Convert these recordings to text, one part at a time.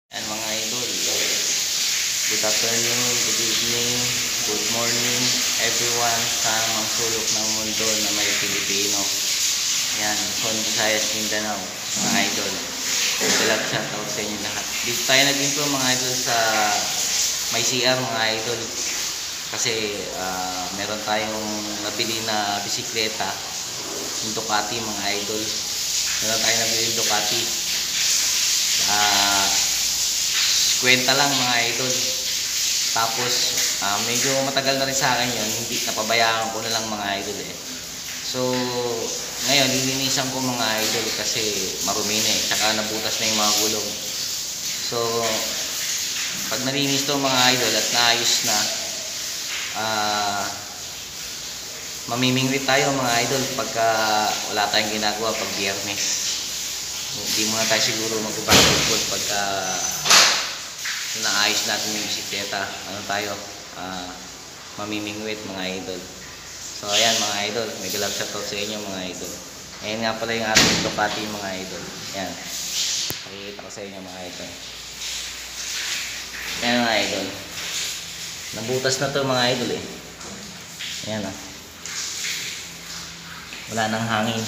Yan mga idol, good afternoon, good evening, good morning everyone sa mga sulok ng mundo na may Pilipino. Yan, Luzon, Visayas, Mindanao mga idol. Magalak shoutout sa inyo lahat. Dito tayo nag-intro mga idol sa may CR mga idol. Kasi meron tayong nabili na bisikleta, yung Ducati mga idol. Meron tayong nabili Ducati. Kwenta lang mga idol. Tapos medyo matagal na rin sa akin yun, hindi napabayaan ko na lang mga idol So ngayon lilinisan ko mga idol kasi marumi na tsaka nabutas na yung mga gulong. So pag nalinis to mga idol at naayos na, mamimingwit tayo mga idol pagka wala tayong ginagawa pag Biyernes. Hindi muna tayo siguro magbabasketball pagka naayos natin yung bisikleta. Tayo mamimingwit mga idol. So ayan mga idol, may galap shoutout sa inyo mga idol. Ayan nga pala yung ating Ducati mga idol. Ayan, pakikita ko sa inyo mga idol. Ayan mga idol, nabutas na to mga idol Ayan wala nang hangin.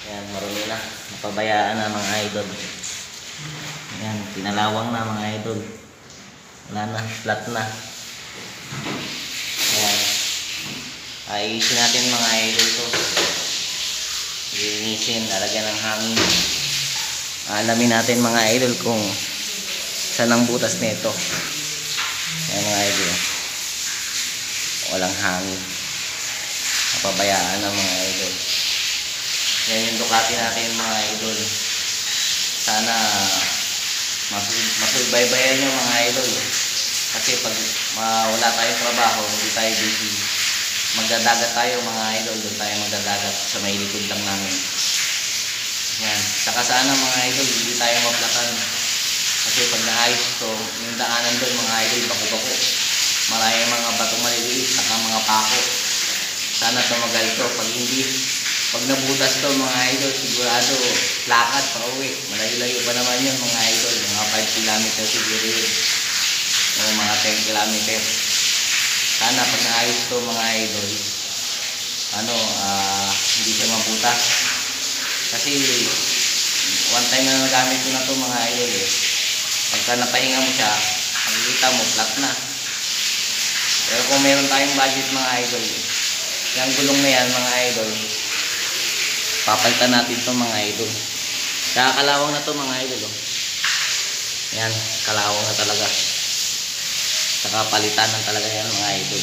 Ayan, marumi na, napabayaan na mga idol. Ayan, pinalawang na mga idol. Wala na, flat na. Ayan, ayusin natin mga idol to. Linisin, lalagyan ng hangin. Alamin natin mga idol kung saan ang butas nito. Ayan mga idol, walang hangin, napabayaan na mga idol. Yan yung Ducati natin mga idol. Sana masulbaybayan nyo mga idol. Kasi pag wala tayong trabaho, hindi tayo busy, magdadagat tayo mga idol. Doon tayo magdadagat sa may likod lang namin. Yan, saka sana mga idol hindi tayo maplakan. Kasi pag naayos ito, yung daanan doon mga idol, bako-bako, maraming mga batong maliliit, saka mga pako. Sana tumagal to. Pag nabutas to mga idol, sigurado lakad pa uwi. Malayo-layo pa naman yun mga idol. Mga 5 km siguro yun, o mga 10 km. Sana pag naayos to mga idol, hindi siya mabutas. Kasi one time na nagamit ko na to mga idol Pagka napahinga mo siya, makikita mo flat na. Pero kung meron tayong budget mga idol, yung gulong na yan mga idol, papalitan natin to mga idol. Kaya kalawang na to mga idol Yan, kalawang na talaga. Saka palitan na talaga yan mga idol.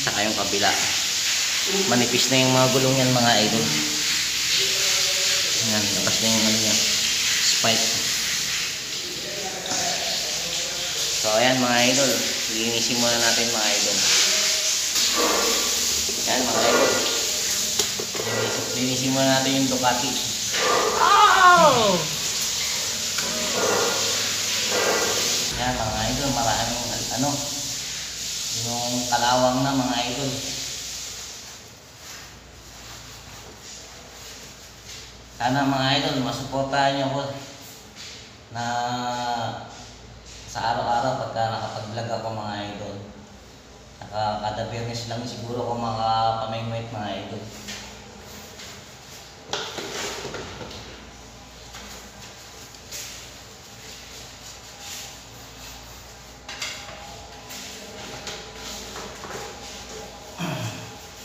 Saka yung kabila, manipis na yung mga gulong yan mga idol. Yan, labas na yung spike. So ayan mga idol, linisin muna natin mga idol. Yan mga idol, linisin muna natin yung Ducati. Oh! Yan mga idol, maraming yung kalawang na mga idol. Sana mga idol, masuportahan nyo ako na sa araw-araw pagka nakapag-vlog ako mga idol. Kada Biyernes lang siguro ako makapamingwit mga idol.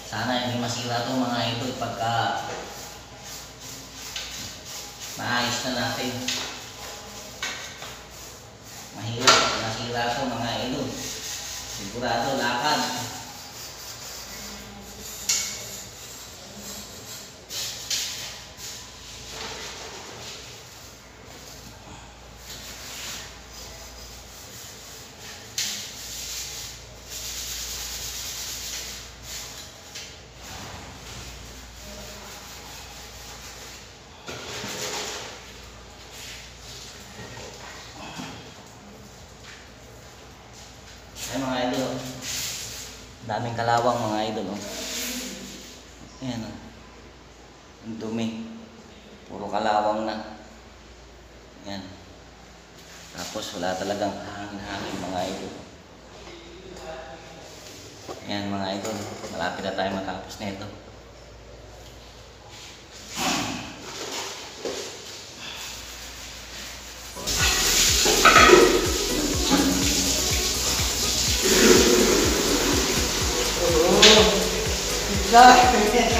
Sana hindi masira to mga idol pagka maayos na natin. Mahirap pag nasira to mga idol. Sigurado lakad. Ay mga idol, daming kalawang mga idol Ayan ang dumi, puro kalawang na. Ayan. Tapos wala talagang hangin-hangin mga idol. Ayan mga idol, malapit na tayo matapos na ito. Isa!